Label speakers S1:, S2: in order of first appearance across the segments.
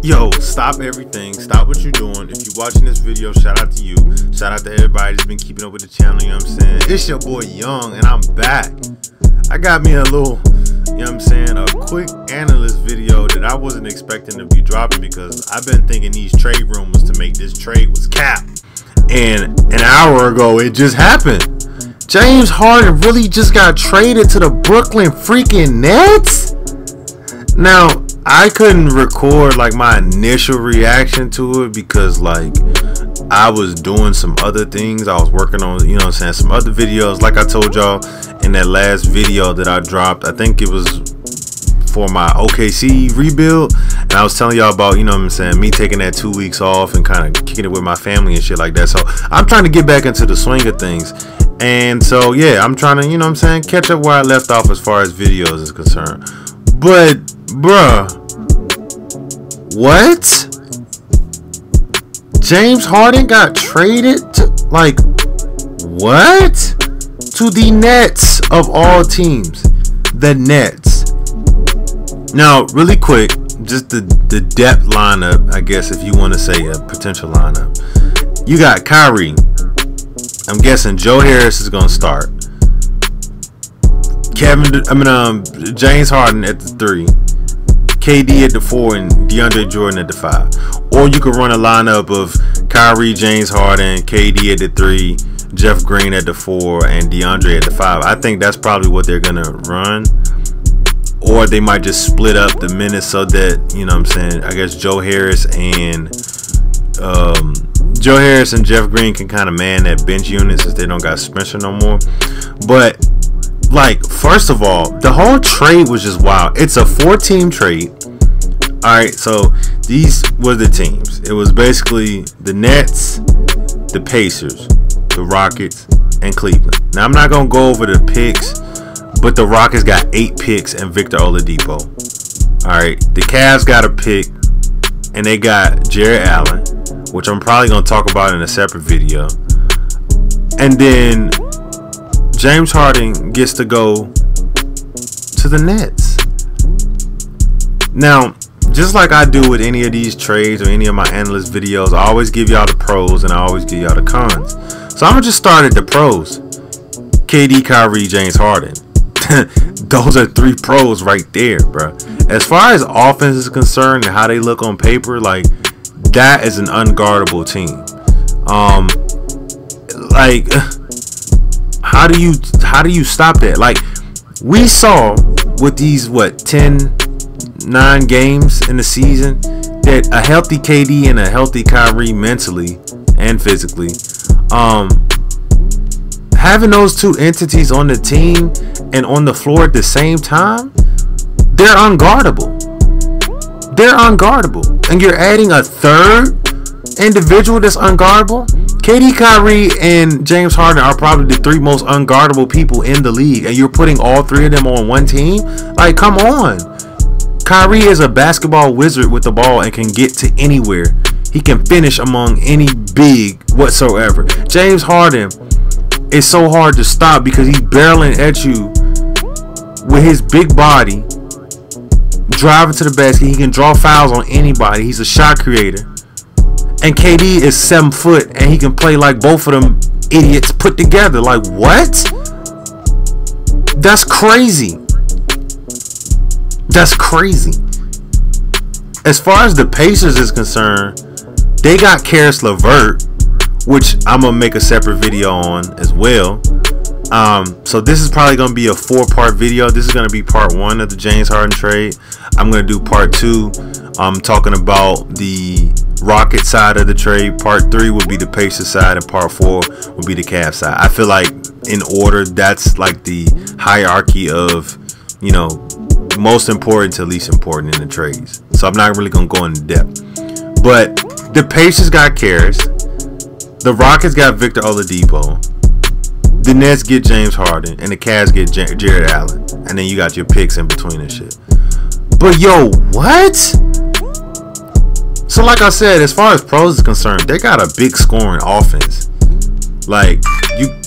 S1: Yo, stop everything. Stop what you're doing. If you're watching this video, shout out to you. Shout out to everybody that's been keeping up with the channel, you know what I'm saying? It's your boy Young, and I'm back. I got me a little, you know what I'm saying, a quick analyst video that I wasn't expecting to be dropping because I've been thinking these trade rumors to make this trade was cap. And an hour ago, it just happened. James Harden really just got traded to the Brooklyn freaking Nets? Now, I couldn't record like my initial reaction to it because like I was doing some other things. I was working on, you know what I'm saying, some other videos. Like I told y'all in that last video that I dropped, I think it was for my OKC rebuild, and I was telling y'all about, you know what I'm saying, me taking that 2 weeks off and kind of kicking it with my family and shit like that. So I'm trying to get back into the swing of things. And so yeah, I'm trying to, you know what I'm saying, catch up where I left off as far as videos is concerned. But bruh, what? James Harden got traded to, like, what? To the Nets of all teams. The Nets. Now, really quick, just the depth lineup, I guess, if you want to say a potential lineup. You got Kyrie. I'm guessing Joe Harris is gonna start. James Harden at the 3. KD at the 4 and DeAndre Jordan at the 5. Or you could run a lineup of Kyrie, James Harden, KD at the 3, Jeff Green at the 4, and DeAndre at the 5. I think that's probably what they're gonna run. Or they might just split up the minutes so that, you know what I'm saying, I guess Joe Harris and Jeff Green can kind of man that bench unit since they don't got Spencer no more. But like, first of all, the whole trade was just wild. It's a 4-team trade. Alright, so these were the teams. It was basically the Nets, the Pacers, the Rockets, and Cleveland. Now, I'm not going to go over the picks, but the Rockets got 8 picks and Victor Oladipo. Alright, the Cavs got a pick, and they got Jared Allen, which I'm probably going to talk about in a separate video. And then James Harden gets to go to the Nets. Now, just like I do with any of these trades or any of my analyst videos, I always give y'all the pros and I always give y'all the cons. So I'm going to just start at the pros. KD, Kyrie, James Harden. Those are 3 pros right there, bro. As far as offense is concerned and how they look on paper, like, that is an unguardable team. Like, how do you stop that? Like, we saw with these 9 games in the season that a healthy KD and a healthy Kyrie mentally and physically, having those 2 entities on the team and on the floor at the same time, they're unguardable. They're unguardable. And you're adding a 3rd individual that's unguardable. KD, Kyrie, and James Harden are probably the 3 most unguardable people in the league, and you're putting all 3 of them on one team? Like, come on. Kyrie is a basketball wizard with the ball and can get to anywhere. He can finish among any big whatsoever. James Harden is so hard to stop because he's barreling at you with his big body, driving to the basket. He can draw fouls on anybody. He's a shot creator. And KD is 7 foot and he can play like both of them idiots put together. Like, what? That's crazy. That's crazy. As far as the Pacers is concerned, they got Karis LeVert, which I'm gonna make a separate video on as well. So this is probably gonna be a 4-part video. This is gonna be part 1 of the James Harden trade. I'm gonna do part 2. I'm talking about the Rocket side of the trade. Part 3 would be the Pacers side, and part 4 would be the Cavs side. I feel like in order, that's like the hierarchy of, you know, most important to least important in the trades. So I'm not really gonna go into depth. But the Pacers got Karis, the Rockets got Victor Oladipo, the Nets get James Harden, and the Cavs get Jared Allen. And then you got your picks in between and shit. But yo, what? So like I said, as far as pros is concerned, they got a big scoring offense. Like,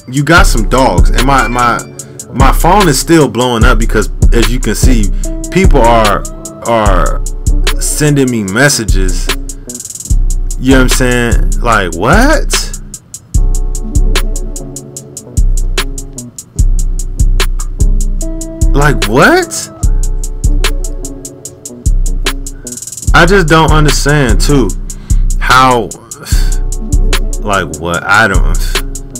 S1: you got some dogs. And my phone is still blowing up because, as you can see, people are sending me messages. You know what I'm saying? Like, what? Like, what? I just don't understand too how, like, what? I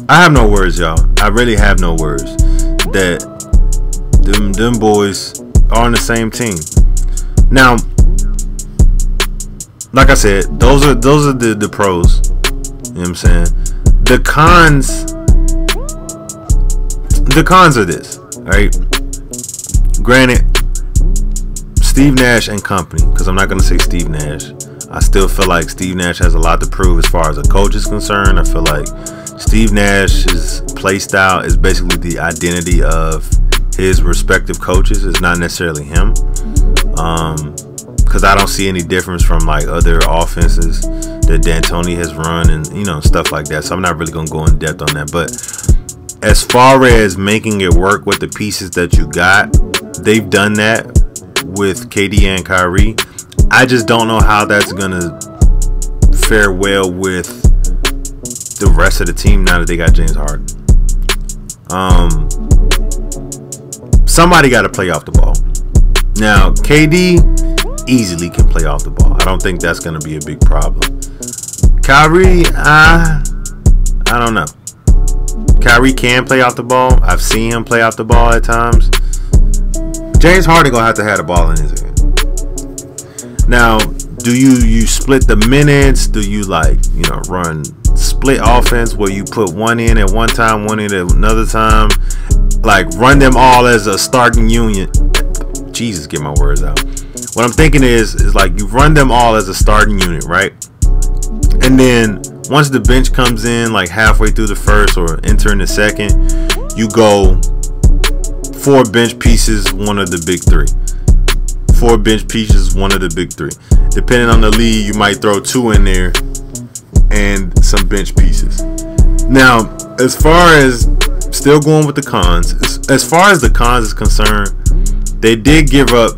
S1: have no words, y'all. I really have no words that them boys are on the same team. Now, like I said, those are the pros. You know what I'm saying? The cons are this, right? Granted, Steve Nash and company, because I'm not going to say Steve Nash. I still feel like Steve Nash has a lot to prove as far as a coach is concerned. I feel like Steve Nash's play style is basically the identity of his respective coaches. It's not necessarily him. Because I don't see any difference from like other offenses that D'Antoni has run and, you know, stuff like that. So I'm not really going to go in depth on that. But as far as making it work with the pieces that you got, they've done that with KD and Kyrie. I just don't know how that's going to fare well with the rest of the team now that they got James Harden. Somebody got to play off the ball. Now, KD easily can play off the ball. I don't think that's going to be a big problem. Kyrie, I don't know. Kyrie can play off the ball. I've seen him play off the ball at times. James Harden gonna have to have the ball in his hand. Now, do you split the minutes? Do you, like, you know, run split offense where you put one in at one time, one in at another time? Like, run them all as a starting unit. Jesus, get my words out. What I'm thinking is like you run them all as a starting unit, right? And then once the bench comes in, like halfway through the first or entering the second, you go 4 bench pieces, one of the big 3. 4 bench pieces, one of the big 3. Depending on the league, you might throw 2 in there and some bench pieces. Now, as far as still going with the cons, as far as the cons is concerned, they did give up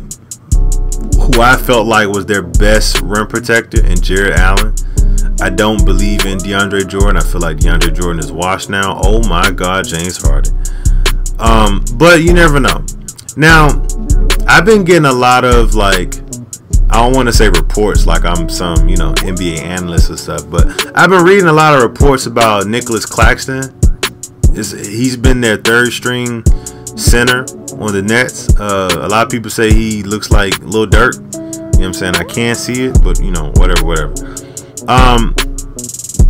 S1: who I felt like was their best rim protector in Jared Allen. I don't believe in DeAndre Jordan. I feel like DeAndre Jordan is washed now. Oh my God, James Harden. But you never know. Now, I've been getting a lot of, like, I don't want to say reports like I'm some, you know, NBA analyst or stuff, but I've been reading a lot of reports about Nicholas Claxton. He's been their 3rd string center on the Nets. A lot of people say he looks like Lil Durk. You know what I'm saying? I can't see it, but, you know, whatever.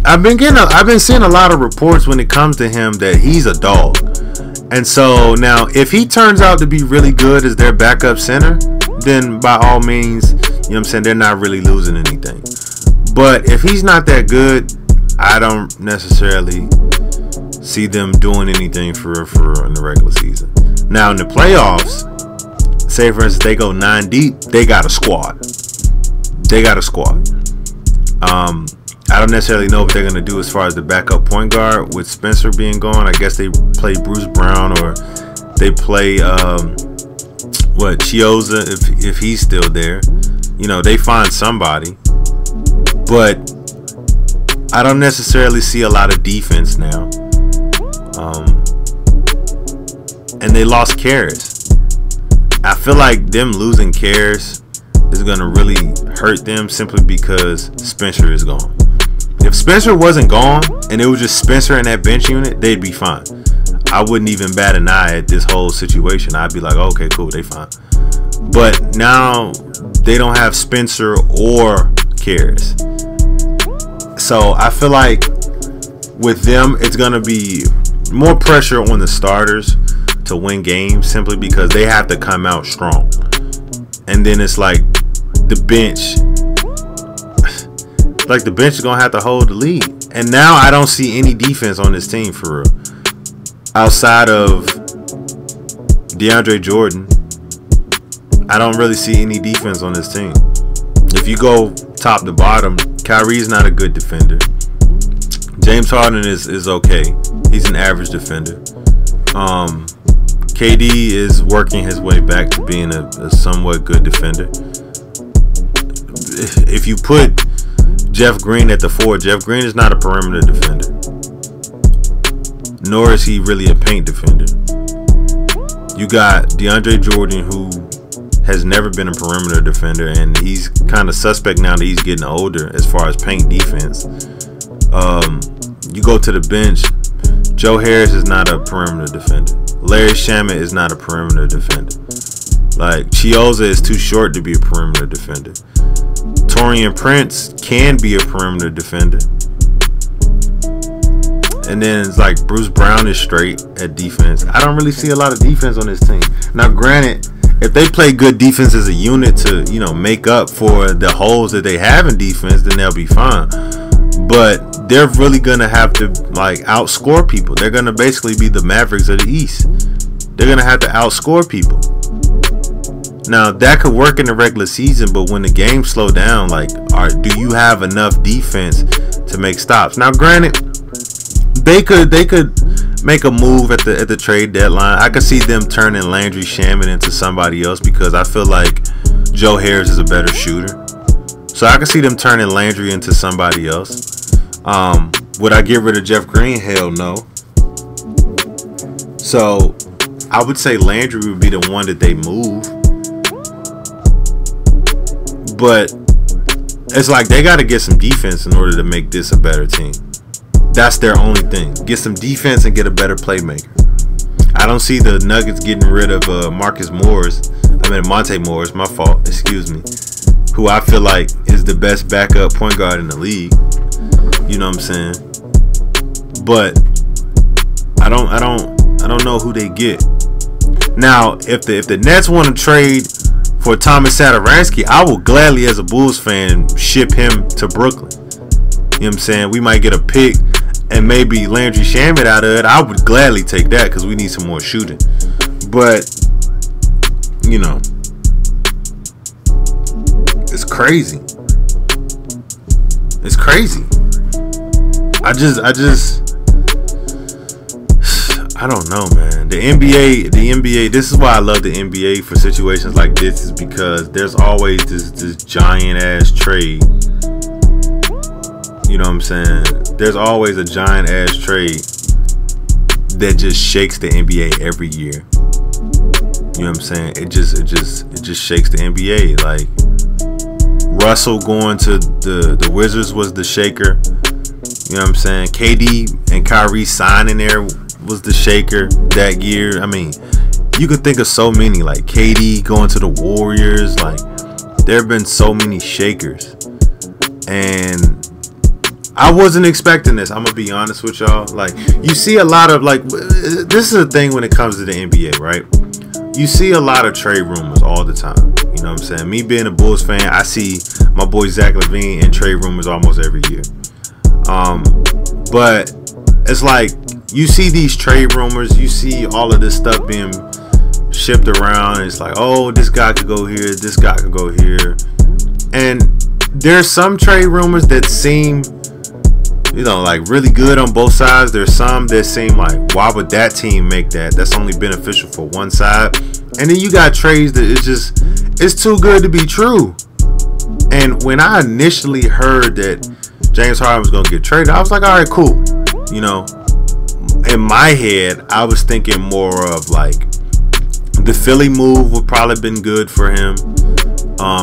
S1: I've been seeing a lot of reports when it comes to him that he's a dog. And so now, if he turns out to be really good as their backup center, then by all means, you know what I'm saying, they're not really losing anything. But if he's not that good, I don't necessarily see them doing anything for in the regular season. Now in the playoffs, say for instance they go 9 deep, they got a squad. I don't necessarily know what they're going to do as far as the backup point guard with Spencer being gone. I guess they play Bruce Brown, or they play Chioza if he's still there. You know, they find somebody. But I don't necessarily see a lot of defense now. And they lost Karras. I feel like them losing Karras is going to really hurt them simply because Spencer is gone. If Spencer wasn't gone and it was just Spencer in that bench unit, they'd be fine. I wouldn't even bat an eye at this whole situation. I'd be like, okay, cool, they fine. But now they don't have Spencer or Karras. So I feel like with them, it's going to be more pressure on the starters to win games simply because they have to come out strong. And then it's like the bench. Like the bench is going to have to hold the lead. And now I don't see any defense on this team for real. Outside of DeAndre Jordan, I don't really see any defense on this team. If you go top to bottom, Kyrie's not a good defender. James Harden is okay. He's an average defender. KD is working his way back to being a somewhat good defender. if you put Jeff Green at the 4, Jeff Green is not a perimeter defender, nor is he really a paint defender. You got DeAndre Jordan, who has never been a perimeter defender, and he's kind of suspect now that he's getting older as far as paint defense. You go to the bench, Joe Harris is not a perimeter defender. Larry Shamet is not a perimeter defender. Like, Chioza is too short to be a perimeter defender. Taurean Prince can be a perimeter defender. And then it's like Bruce Brown is straight at defense. I don't really see a lot of defense on this team. Now, granted, if they play good defense as a unit to, you know, make up for the holes that they have in defense, then they'll be fine. But they're really gonna have to like outscore people. They're gonna basically be the Mavericks of the East. They're gonna have to outscore people. Now that could work in the regular season, but when the games slow down, like, do you have enough defense to make stops? Now, granted, they could make a move at the trade deadline. I could see them turning Landry Shamet into somebody else because I feel like Joe Harris is a better shooter. So I could see them turning Landry into somebody else. Would I get rid of Jeff Green? Hell no. So I would say Landry would be the one that they move. But it's like they got to get some defense in order to make this a better team. That's their only thing. Get some defense and get a better playmaker. I don't see the Nuggets getting rid of Monte Morris, my fault, excuse me, who I feel like is the best backup point guard in the league. You know what I'm saying? But I don't know who they get. Now, if the Nets want to trade for Thomas Satoransky, I will gladly, as a Bulls fan, ship him to Brooklyn. You know what I'm saying? We might get a pick and maybe Landry Shamet out of it. I would gladly take that because we need some more shooting. But, you know, it's crazy. It's crazy. I don't know, man. The NBA, this is why I love the NBA for situations like this, is because there's always this giant ass trade. You know what I'm saying? There's always a giant ass trade that just shakes the NBA every year. You know what I'm saying? It just shakes the NBA. Like, Russell going to the Wizards was the shaker. You know what I'm saying? KD and Kyrie signing there was the shaker that year. I mean, you could think of so many, like KD going to the Warriors. Like, there have been so many shakers, and I wasn't expecting this. I'm gonna be honest with y'all. Like, you see a lot of, like, this is a thing when it comes to the NBA, right? You see a lot of trade rumors all the time. You know what I'm saying? Me being a Bulls fan, I see my boy Zach LaVine in trade rumors almost every year. But it's like, you see these trade rumors, you see all of this stuff being shipped around, and it's like, oh, this guy could go here, this guy could go here. And there's some trade rumors that seem, you know, like really good on both sides. There's some that seem like, why would that team make that? That's only beneficial for one side. And then you got trades that it's too good to be true. And when I initially heard that James Harden was going to get traded, I was like, all right, cool. You know, in my head, I was thinking more of like the Philly move would probably been good for him,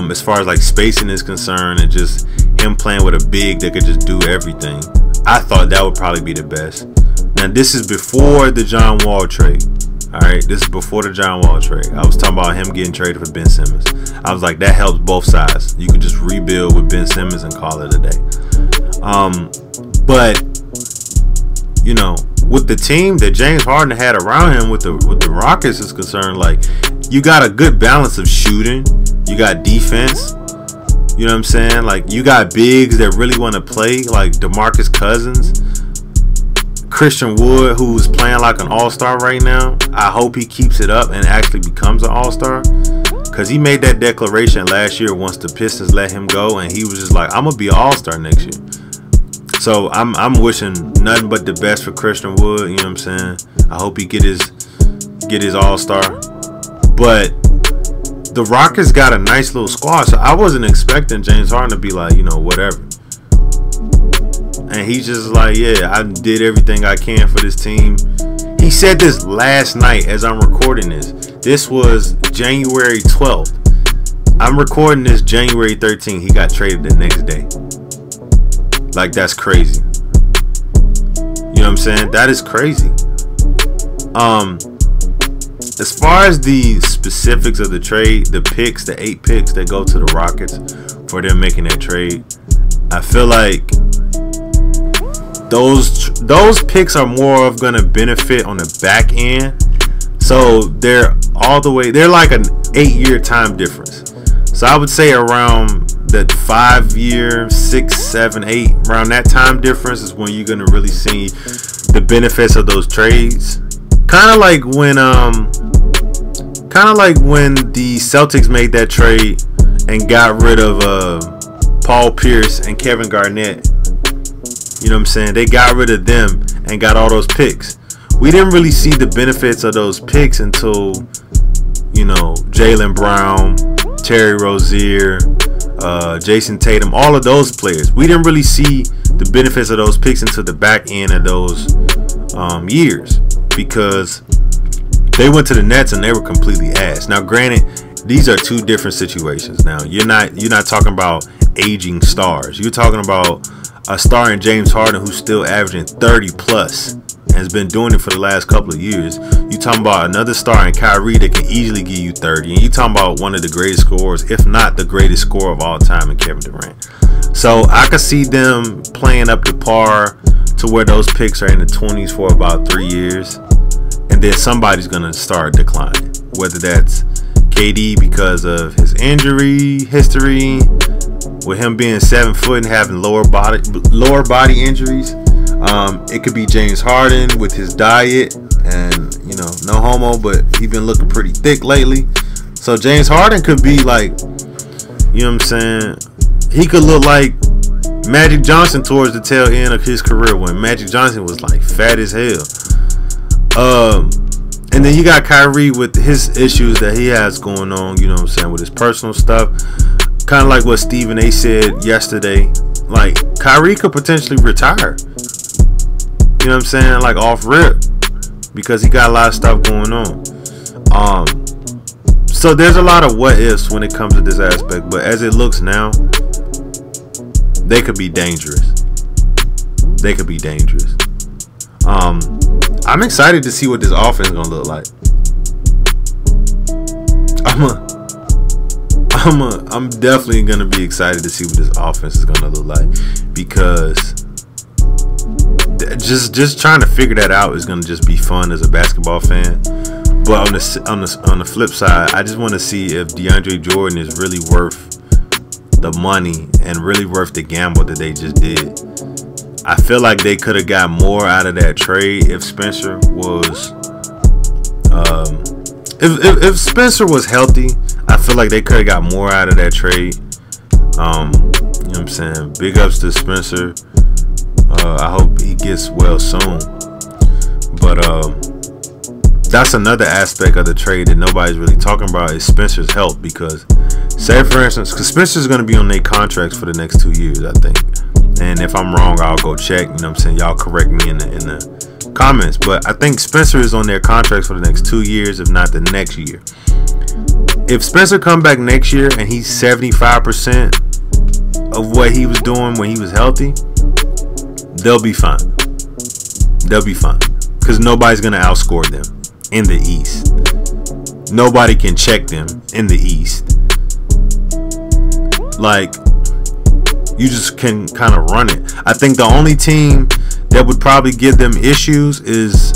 S1: as far as like spacing is concerned, and just him playing with a big that could just do everything. I thought that would probably be the best. Now, this is before the John Wall trade. All right, this is before the John Wall trade. I was talking about him getting traded for Ben Simmons. I was like, that helps both sides. You could just rebuild with Ben Simmons and call it a day. But you know, with the team that James Harden had around him, with the Rockets is concerned, like, you got a good balance of shooting, you got defense. You know what I'm saying? Like, you got bigs that really want to play, like DeMarcus Cousins, Christian Wood, who's playing like an all-star right now. I hope he keeps it up and actually becomes an all-star, because he made that declaration last year once the Pistons let him go, and he was just like, I'm gonna be an all-star next year. So I'm wishing nothing but the best for Christian Wood. You know what I'm saying? I hope he get his all-star. But the Rockets got a nice little squad, so I wasn't expecting James Harden to be like, you know, whatever. And he's just like, yeah, I did everything I can for this team. He said this last night as I'm recording this. This was January 12th. I'm recording this January 13th. He got traded the next day. Like, that's crazy. You know what I'm saying? That is crazy. As far as the specifics of the trade, the picks, the 8 picks that go to the Rockets for them making that trade, I feel like those picks are more of going to benefit on the back end. So they're like an 8-year time difference. So I would say around the 5-year, 6, 7, 8, around that time difference is when you're going to really see the benefits of those trades. Kind of like when the Celtics made that trade and got rid of Paul Pierce and Kevin Garnett. You know what I'm saying? They got rid of them and got all those picks. We didn't really see the benefits of those picks until, you know, Jaylen Brown, Terry Rozier, Jason Tatum, all of those players. We didn't really see the benefits of those picks until the back end of those years, because they went to the Nets and they were completely ass. Now, granted, these are two different situations. Now, you're not talking about aging stars. You're talking about a star in James Harden who's still averaging 30 plus and has been doing it for the last couple of years. You talking about another star in Kyrie that can easily give you 30, and you talking about one of the greatest scorers, if not the greatest scorer of all time, in Kevin Durant. So I could see them playing up to par to where those picks are in the 20s for about 3 years, and then somebody's gonna start declining, whether that's KD because of his injury history, with him being 7 foot and having lower body injuries. It could be James Harden with his diet, and, you know, no homo, but he's been looking pretty thick lately. So James Harden could be like, you know what I'm saying, he could look like Magic Johnson towards the tail end of his career, when Magic Johnson was like fat as hell. And then you got Kyrie with his issues that he has going on, you know what I'm saying, with his personal stuff. Kind of like what Stephen A said yesterday. Like, Kyrie could potentially retire. You know what I'm saying? Like, off rip. Because he got a lot of stuff going on. So there's a lot of what ifs when it comes to this aspect. But as it looks now, they could be dangerous. They could be dangerous. I'm excited to see what this offense is gonna look like. I'm definitely gonna be excited to see what this offense is gonna look like, because just trying to figure that out is gonna just be fun as a basketball fan. But on the flip side, I just want to see if DeAndre Jordan is really worth the money and really worth the gamble that they just did. I feel like they could have got more out of that trade if Spencer was if Spencer was healthy. I feel like they could have got more out of that trade. You know what I'm saying? Big ups to Spencer. I hope he gets well soon. But that's another aspect of the trade that nobody's really talking about, is Spencer's health. Because, say for instance, because Spencer's going to be on their contracts for the next 2 years, I think. And if I'm wrong, I'll go check. You know what I'm saying? Y'all correct me in the comments. But I think Spencer is on their contracts for the next 2 years, if not the next year. If Spencer come back next year and he's 75% of what he was doing when he was healthy, they'll be fine. They'll be fine. Because nobody's going to outscore them in the East. Nobody can check them in the East. Like, you just can kind of run it. I think the only team that would probably give them issues is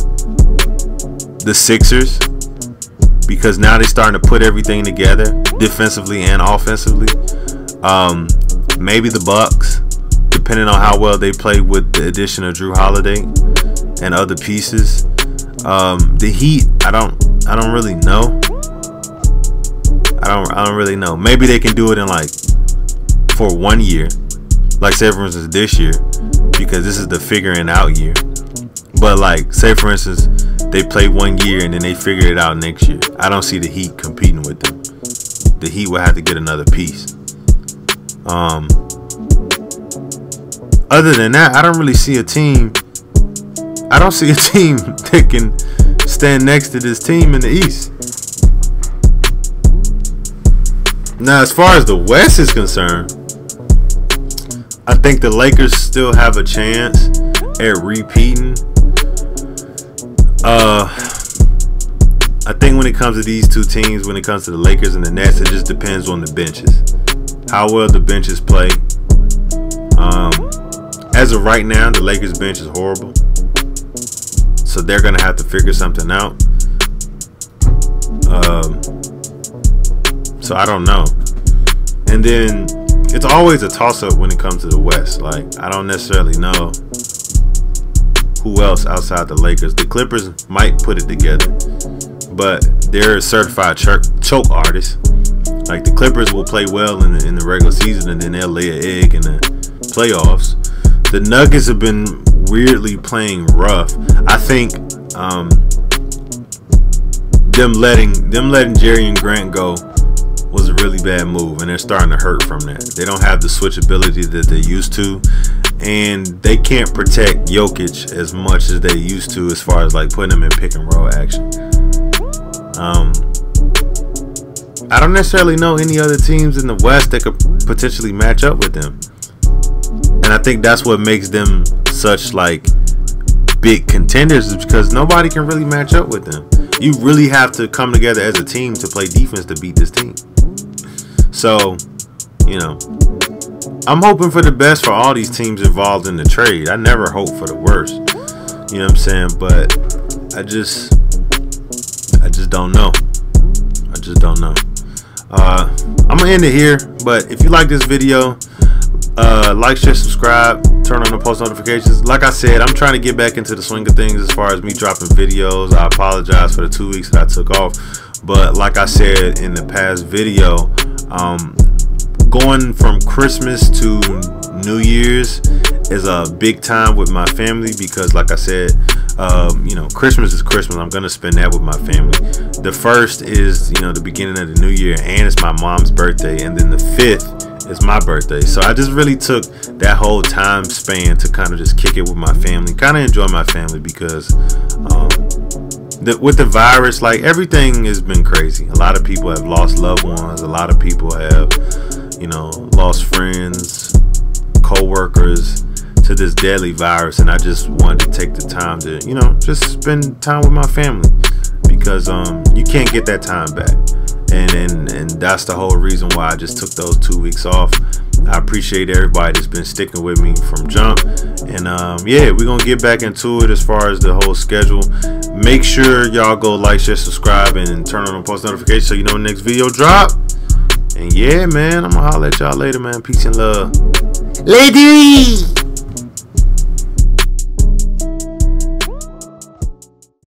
S1: the Sixers, because now they're starting to put everything together defensively and offensively. Maybe the Bucks, depending on how well they play with the addition of Drew Holiday and other pieces. The Heat, I don't really know. I don't really know. Maybe they can do it in like for 1 year, like say for instance this year, because this is the figuring out year. But like say for instance they play 1 year and then they figure it out next year. I don't see the Heat competing with them. the Heat would have to get another piece. Other than that, I don't really see a team. I don't see a team that can stand next to this team in the East. Now, as far as the West is concerned, I think the Lakers still have a chance at repeating. I think when it comes to these two teams, when it comes to the Lakers and the Nets, it just depends on the benches. How well the benches play. As of right now, the Lakers bench is horrible. So they're going to have to figure something out. So I don't know. And then it's always a toss-up when it comes to the West. Like, I don't necessarily know who else outside the Lakers. The Clippers might put it together, but they're a certified choke artists. Like, the Clippers will play well in the regular season, and then they'll lay an egg in the playoffs. The Nuggets have been weirdly playing rough. I think them letting Jerry and Grant go was a really bad move, and they're starting to hurt from that. They don't have the switchability that they used to, and they can't protect Jokic as much as they used to, as far as like putting him in pick and roll action. I don't necessarily know any other teams in the West that could potentially match up with them, and I think that's what makes them such like big contenders, is because nobody can really match up with them. You really have to come together as a team to play defense to beat this team. So, you know, I'm hoping for the best for all these teams involved in the trade. I never hope for the worst. You know what I'm saying? But I just don't know. I just don't know. I'm gonna end it here. But if you like this video, like, share, subscribe, turn on the post notifications. Like I said, I'm trying to get back into the swing of things as far as me dropping videos. I apologize for the 2 weeks that I took off, but like I said in the past video, going from Christmas to New Year's is a big time with my family, because like I said, you know, Christmas is Christmas. I'm gonna spend that with my family. The 1st is, you know, the beginning of the new year, and it's my mom's birthday, and then the 5th is my birthday. So I just really took that whole time span to kind of just kick it with my family, kind of enjoy my family, because with the virus, like, everything has been crazy. A lot of people have lost loved ones. A lot of people have, you know, lost friends, co-workers to this deadly virus, and I just wanted to take the time to, you know, just spend time with my family, because you can't get that time back. And that's the whole reason why I just took those 2 weeks off. I appreciate everybody that's been sticking with me from jump. And yeah, we're gonna get back into it as far as the whole schedule. Make sure y'all go like, share, subscribe, and turn on the post notifications so you know when the next video drop. And yeah, man, I'm gonna holler at y'all later, man. Peace and love. Ladies!